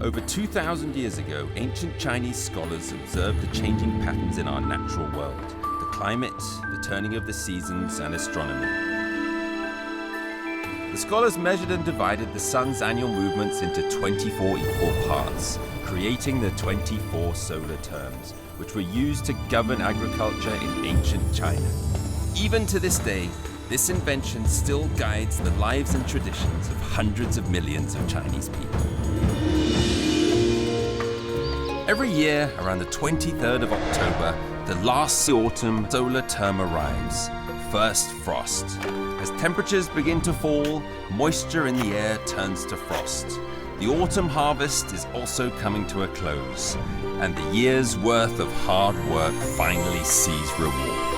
Over 2,000 years ago, ancient Chinese scholars observed the changing patterns in our natural world, the climate, the turning of the seasons, and astronomy. The scholars measured and divided the sun's annual movements into 24 equal parts, creating the 24 solar terms, which were used to govern agriculture in ancient China. Even to this day, this invention still guides the lives and traditions of hundreds of millions of Chinese people. Every year, around the 23rd of October, the last autumn solar term arrives, first frost. As temperatures begin to fall, moisture in the air turns to frost. The autumn harvest is also coming to a close, and the year's worth of hard work finally sees reward.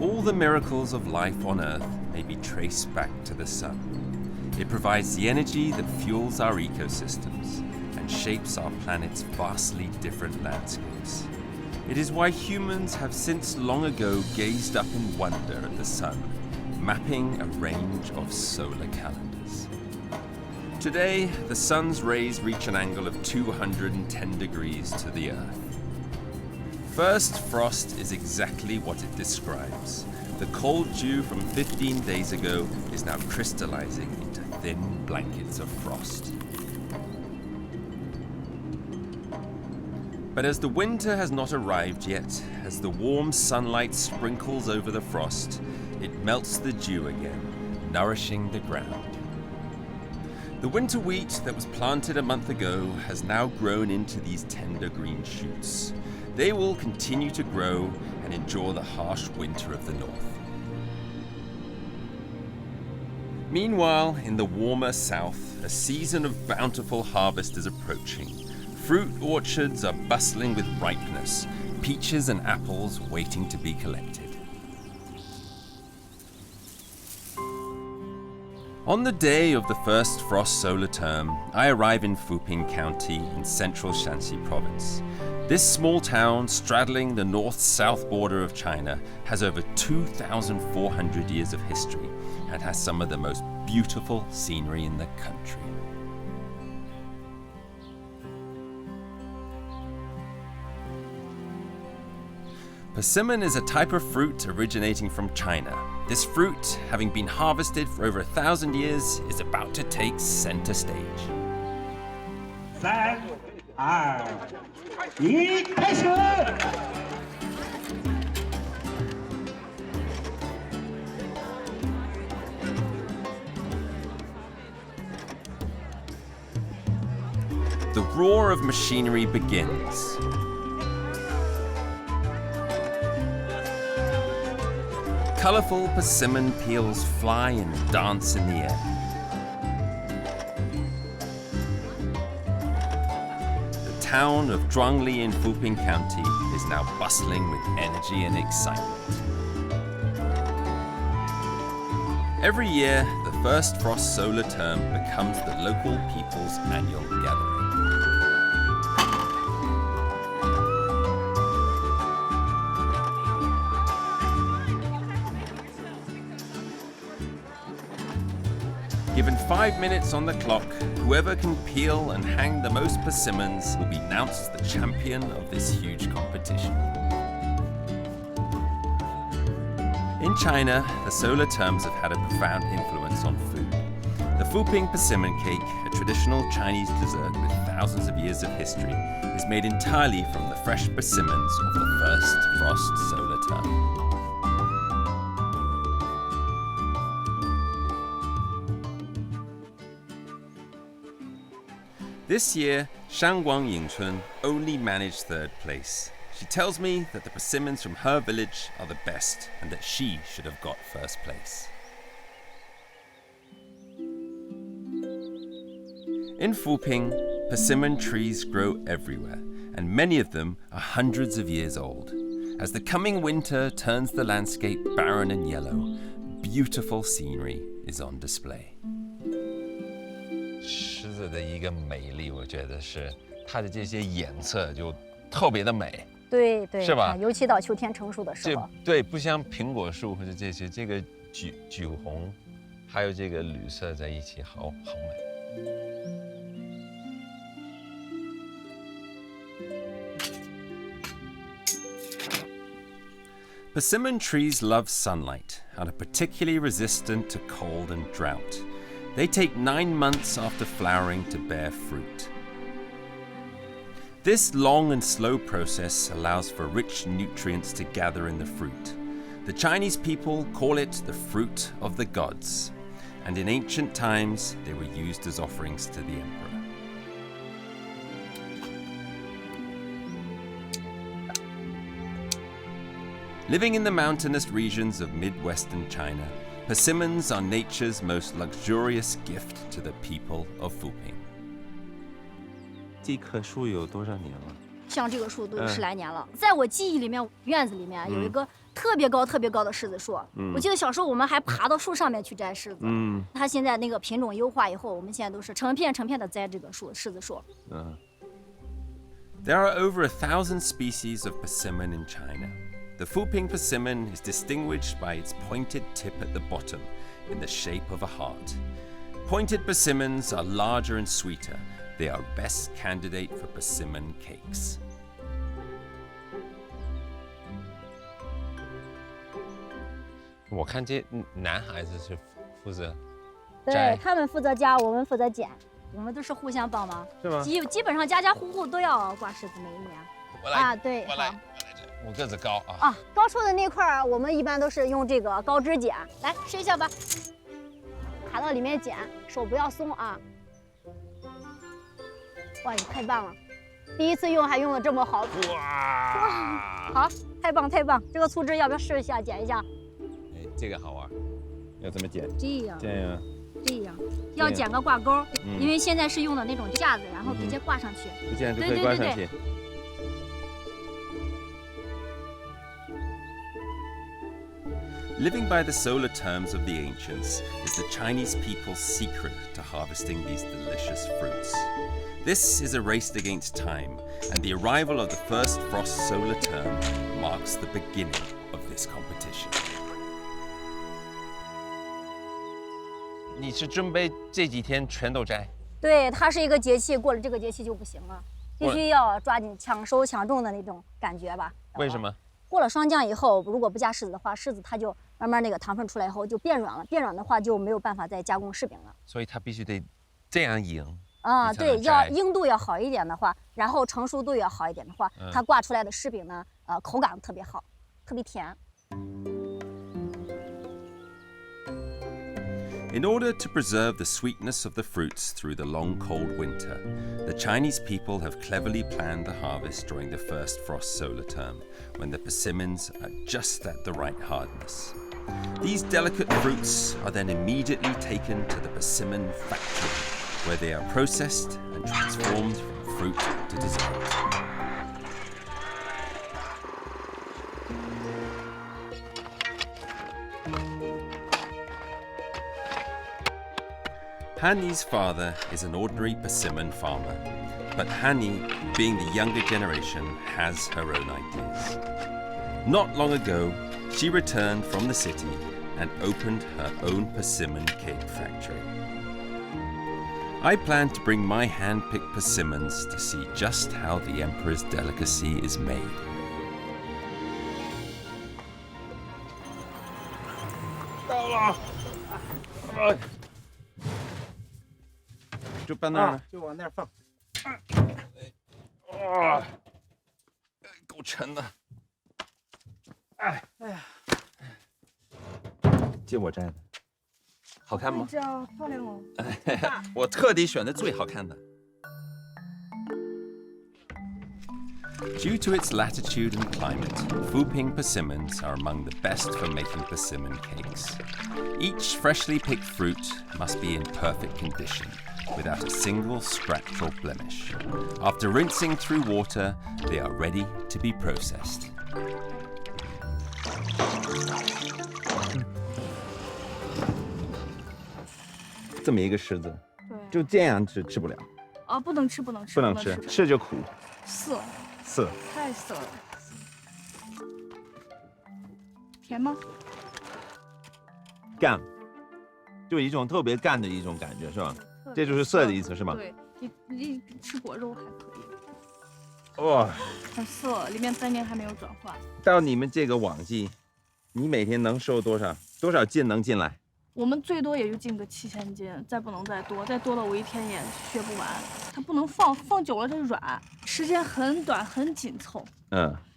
All the miracles of life on Earth may be traced back to the sun. It provides the energy that fuels our ecosystems and shapes our planet's vastly different landscapes. It is why humans have since long ago gazed up in wonder at the sun, mapping a range of solar calendars. Today, the sun's rays reach an angle of 210 degrees to the Earth. First frost is exactly what it describes. The cold dew from 15 days ago is now crystallizing into thin blankets of frost. But as the winter has not arrived yet, as the warm sunlight sprinkles over the frost, it melts the dew again, nourishing the ground. The winter wheat that was planted a month ago has now grown into these tender green shoots. They will continue to grow and endure the harsh winter of the north. Meanwhile, in the warmer south, a season of bountiful harvest is approaching. Fruit orchards are bustling with ripeness, peaches and apples waiting to be collected. On the day of the first frost solar term, I arrive in Fuping County in central Shanxi province. This small town, straddling the north-south border of China, has over 2,400 years of history and has some of the most beautiful scenery in the country. Persimmon is a type of fruit originating from China. This fruit, having been harvested for over 1,000 years, is about to take center stage. 3、2、1，开始！ The roar of machinery begins. Colorful persimmon peels fly and dance in the air. The town of Zhuangli in Fuping County is now bustling with energy and excitement. Every year, the first frost solar term becomes the local people's annual gathering. Given 5 minutes on the clock, whoever can peel and hang the most persimmons will be announced the champion of this huge competition. In China, the solar terms have had a profound influence on food. The Fuping persimmon cake, a traditional Chinese dessert with thousands of years of history, is made entirely from the fresh persimmons of the first frost solar term. This year, Shangguang Yingchun only managed third place. She tells me that the persimmons from her village are the best and that she should have got first place. In Fuping, persimmon trees grow everywhere, and many of them are hundreds of years old. As the coming winter turns the landscape barren and yellow, beautiful scenery is on display. 狮子的一个美丽，我觉得是它的这些颜色就特别的美。对对，是吧？尤其到秋天成熟的时候。对，不像苹果树或者这些，这个橘红，还有这个绿色在一起，好美。Persimmon trees love sunlight and are particularly resistant to cold and drought. They take 9 months after flowering to bear fruit. This long and slow process allows for rich nutrients to gather in the fruit. The Chinese people call it the fruit of the gods, and in ancient times they were used as offerings to the emperor. Living in the mountainous regions of Midwestern China, persimmons are nature's most luxurious gift to the people of Fuping. 这棵树有多少年了？像这个树都有10来年了。在我记忆里面，院子里面有一个特别高的柿子树。我记得小时候我们还爬到树上面去摘柿子。它现在那个品种优化以后，我们现在都是成片的摘这个柿子树。There are over 1,000 species of persimmon in China. The Fuping persimmon is distinguished by its pointed tip at the bottom in the shape of a heart. Pointed persimmons are larger and sweeter. They are best candidate for persimmon cakes. 我看这男孩子是负责对他们负责夹，我们负责剪，我们都是互相帮忙。是吗？基本上家家户户都要挂柿子，每一年。我来啊，对，我来这，我个子高啊。啊，高处的那块儿，我们一般都是用这个高枝剪，来试一下吧。卡到里面剪，手不要松啊。哇，你太棒了！第一次用还用的这么好。哇，好，太棒！这个粗枝要不要试一下剪一下？哎，这个好玩，要怎么剪？这样，要剪个挂钩，因为现在是用的那种架子，然后直接挂上去。这样就可以挂上去。Living by the solar terms of the ancients is the Chinese people's secret to harvesting these delicious fruits. This is a race against time, and the arrival of the first frost solar term marks the beginning of this competition. 你是准备这几天全都摘？对，它是一个节气，过了这个节气就不行了，必须要抓紧抢收抢种的那种感觉吧。为什么？过了霜降以后，如果不加柿子的话，柿子它就慢慢那个糖分出来以后就变软了，变软的话就没有办法再加工柿饼了。所以它必须得这样硬啊，对，要硬度要好一点的话，然后成熟度要好一点的话，它挂出来的柿饼呢，口感特别好，特别甜。In order to preserve the sweetness of the fruits through the long cold winter, the Chinese people have cleverly planned the harvest during the first frost solar term, when the persimmons are just at the right hardness. These delicate fruits are then immediately taken to the persimmon factory, where they are processed and transformed from fruit to dessert. Hanni's father is an ordinary persimmon farmer, but Hanni, being the younger generation, has her own ideas. Not long ago, she returned from the city and opened her own persimmon cake factory. I plan to bring my hand-picked persimmons to see just how the emperor's delicacy is made. 到了，就搬那儿了，就往那儿放。哇，够沉的。哎呀，借我摘的，好看吗？这漂亮哦。我特地选的最好看的。Due to its latitude and climate, Fuping persimmons are among the best for making persimmon cakes. Each freshly picked fruit must be in perfect condition, without a single scratch or blemish. After rinsing through water, they are ready to be processed. 这么一个柿子，就这样吃不了。啊，不能吃，吃就苦。涩，涩，太涩了。甜吗？干，就一种特别干的一种感觉，是吧？这就是涩的意思，是吗？对，你吃果肉还可以。哇，很涩，里面单宁还没有转化。到你们这个旺季，你每天能收多少斤能进来？我们最多也就进个7000斤，再不能再多，再多了我一天也削不完。它不能放久了它软，时间很短很紧凑。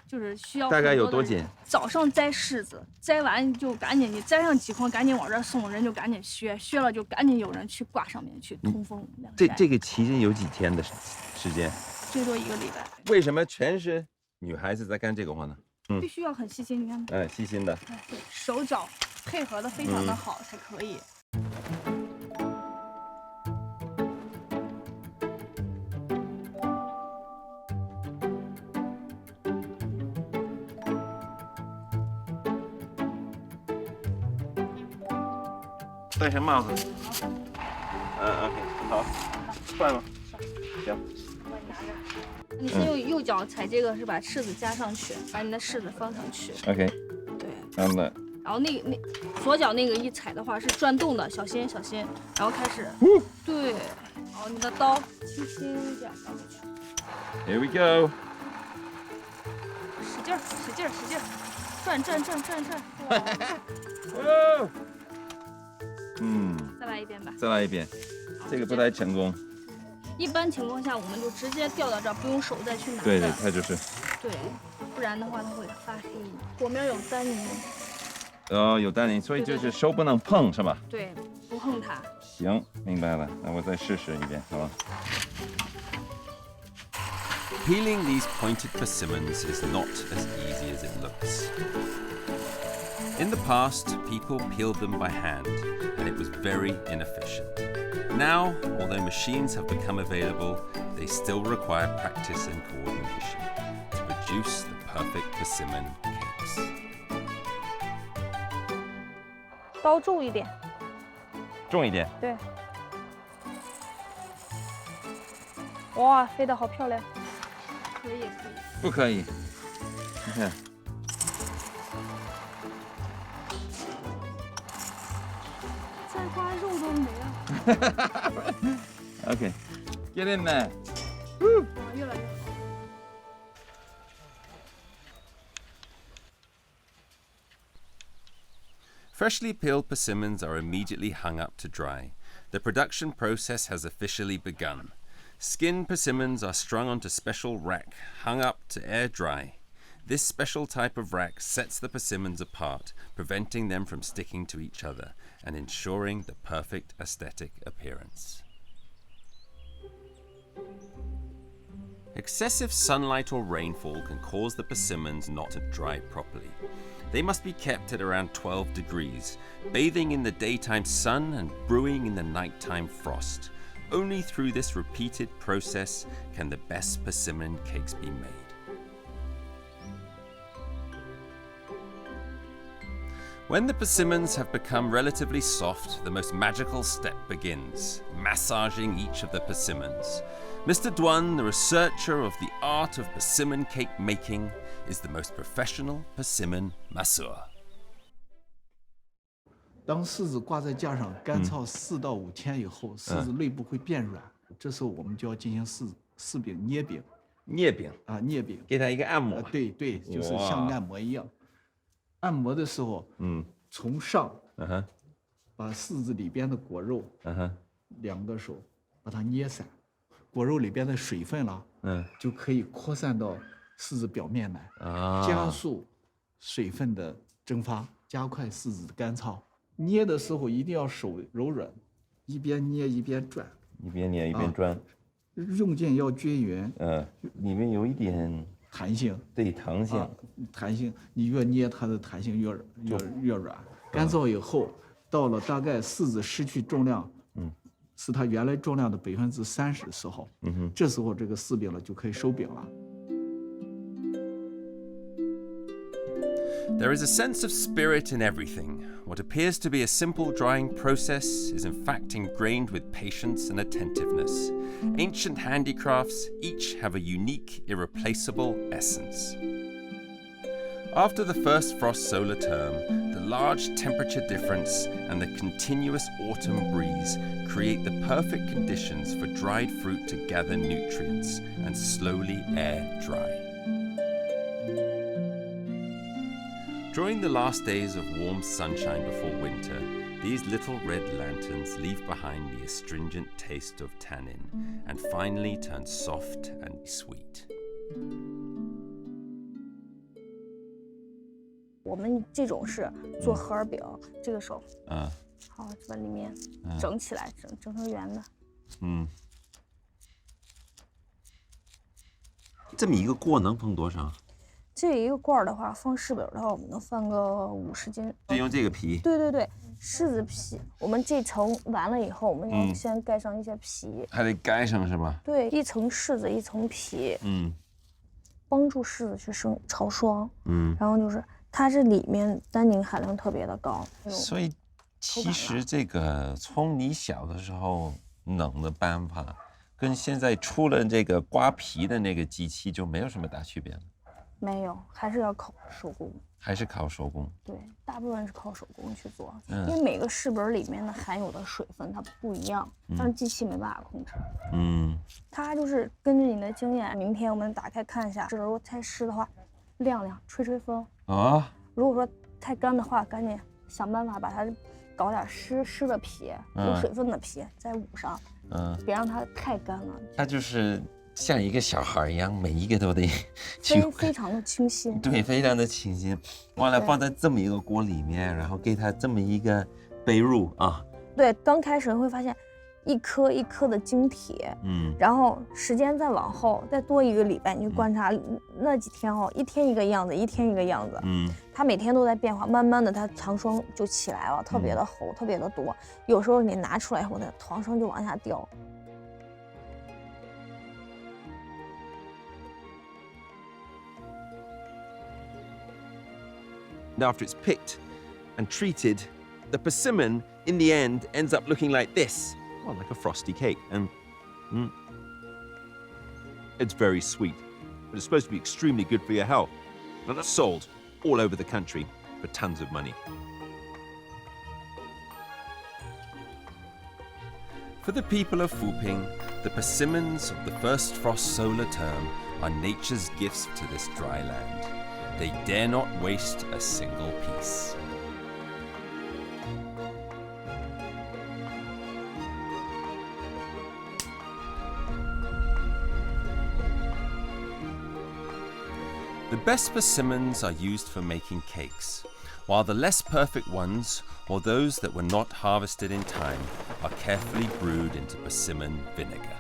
就是需要大概有多紧？早上摘柿子，摘完就赶紧，你摘上几筐，赶紧往这儿送，人就赶紧削了就赶紧有人去挂上面去通风晾晒。这个期间有几天的时间？最多1个礼拜。为什么全是女孩子在干这个活呢？必须要很细心，你看。细心的。对，手脚配合的非常的好才可以。戴上帽子。OK， 好，换吧。行。你先用右脚踩这个，是把柿子加上去，把你的柿子放上去。OK。对。然后左脚那个一踩的话是转动的，小心。然后开始。对。然后你的刀轻轻这样放过去。Here we go。使劲，转。哇。再来一遍吧。再来一遍，这个不太成功。一般情况下，我们就直接掉到这儿，不用手再去拿。对，它就是。对，不然的话它会发黑。果面有单宁。有单宁，所以就是手不能碰，是吧？对，不碰它。行，明白了，那我再试一遍，好吧Peeling these pointed persimmons is not as easy as it looks. In the past, people peeled them by hand, and it was very inefficient. Now, although machines have become available, they still require practice and coordination to produce the perfect persimmon cakes. 刀重一点。重一点。对。哇，飞得好漂亮。可以。不可以。你看。再刮肉都没了。OK， get in there。越来越好。Freshly peeled persimmons are immediately hung up to dry. The production process has officially begun. Skinned persimmons are strung onto special rack, hung up to air dry. This special type of rack sets the persimmons apart, preventing them from sticking to each other and ensuring the perfect aesthetic appearance. Excessive sunlight or rainfall can cause the persimmons not to dry properly. They must be kept at around 12 degrees, bathing in the daytime sun and brewing in the nighttime frost. Only through this repeated process can the best persimmon cakes be made. When the persimmons have become relatively soft, the most magical step begins, massaging each of the persimmons. Mr. Duan, the researcher of the art of persimmon cake making, is the most professional persimmon masseur. 当柿子挂在架上干燥4到5天以后，柿子内部会变软，这时候我们就要进行柿饼捏饼。捏饼啊，捏饼，给它一个按摩。对，就是像按摩一样。按摩的时候，从上，把柿子里边的果肉，2个手把它捏散，果肉里边的水分了，就可以扩散到柿子表面来，加速水分的蒸发，加快柿子的干燥。捏的时候一定要手柔软，一边捏一边转，一边捏一边转，用劲要均匀。里面有一点弹性，对，弹性，弹性，你越捏它的弹性越软。干燥以后，到了大概柿子失去重量，是它原来重量的30%的时候，这时候这个柿饼了就可以收饼了。There is a sense of spirit in everything. What appears to be a simple drying process is in fact ingrained with patience and attentiveness. Ancient handicrafts each have a unique, irreplaceable essence. After the first frost solar term, the large temperature difference and the continuous autumn breeze create the perfect conditions for dried fruit to gather nutrients and slowly air dry. During the last days of warm sunshine before winter, these little red lanterns leave behind the astringent taste of tannin and finally turn soft and sweet. 我们这种是做荷尔饼，这个手，好，把里面整起来，整成圆的。这么一个锅能放多少？这一个罐的话，放柿饼的话，我们能放个50斤。是用这个皮？对对对，柿子皮，我们这层完了以后，我们要先盖上一些皮。还得盖上是吧？对，一层柿子，一层皮。帮助柿子去潮霜。然后就是它这里面单宁含量特别的高。所以其实这个从你小的时候弄的办法，跟现在出了这个刮皮的那个机器就没有什么大区别了。没有，还是要靠手工。还是靠手工。对，大部分是靠手工去做，因为每个柿饼里面的含有的水分它不一样，但是机器没办法控制。它就是根据你的经验，明天我们打开看一下，如果太湿的话，晾晾，吹风。如果说太干的话，赶紧想办法把它搞点湿的皮，有水分的皮再捂上，别让它太干了。它就是像一个小孩一样，每一个都得非常的清新。对，非常的清新。完了放在这么一个锅里面，然后给它这么一个背入啊。对，刚开始会发现一颗一颗的晶体，然后时间再往后再多1个礼拜，你去观察那几天哦，一天一个样子，一天一个样子，它每天都在变化，慢慢的它糖霜就起来了，特别的厚，特别的多，有时候你拿出来以后，它糖霜就往下掉。And after it's picked and treated, the persimmon in the end ends up looking like this. Well, like a frosty cake. And it's very sweet, but it's supposed to be extremely good for your health. And it's sold all over the country for tons of money. For the people of Fuping, the persimmons of the first frost solar term are nature's gifts to this dry land. They dare not waste a single piece. The best persimmons are used for making cakes, while the less perfect ones, or those that were not harvested in time, are carefully brewed into persimmon vinegar.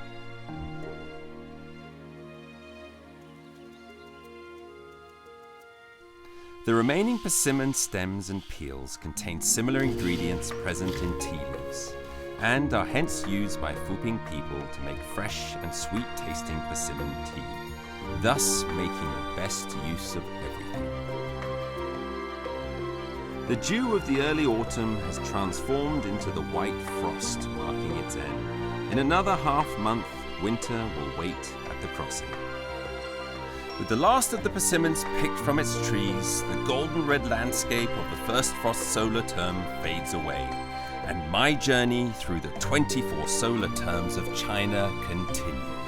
The remaining persimmon stems and peels contain similar ingredients present in tea leaves, and are hence used by Fuping people to make fresh and sweet-tasting persimmon tea, thus making the best use of everything. The dew of the early autumn has transformed into the white frost marking its end. In another half-month, winter will wait at the crossing. With the last of the persimmons picked from its trees, the golden red landscape of the first frost solar term fades away, and my journey through the 24 solar terms of China continues.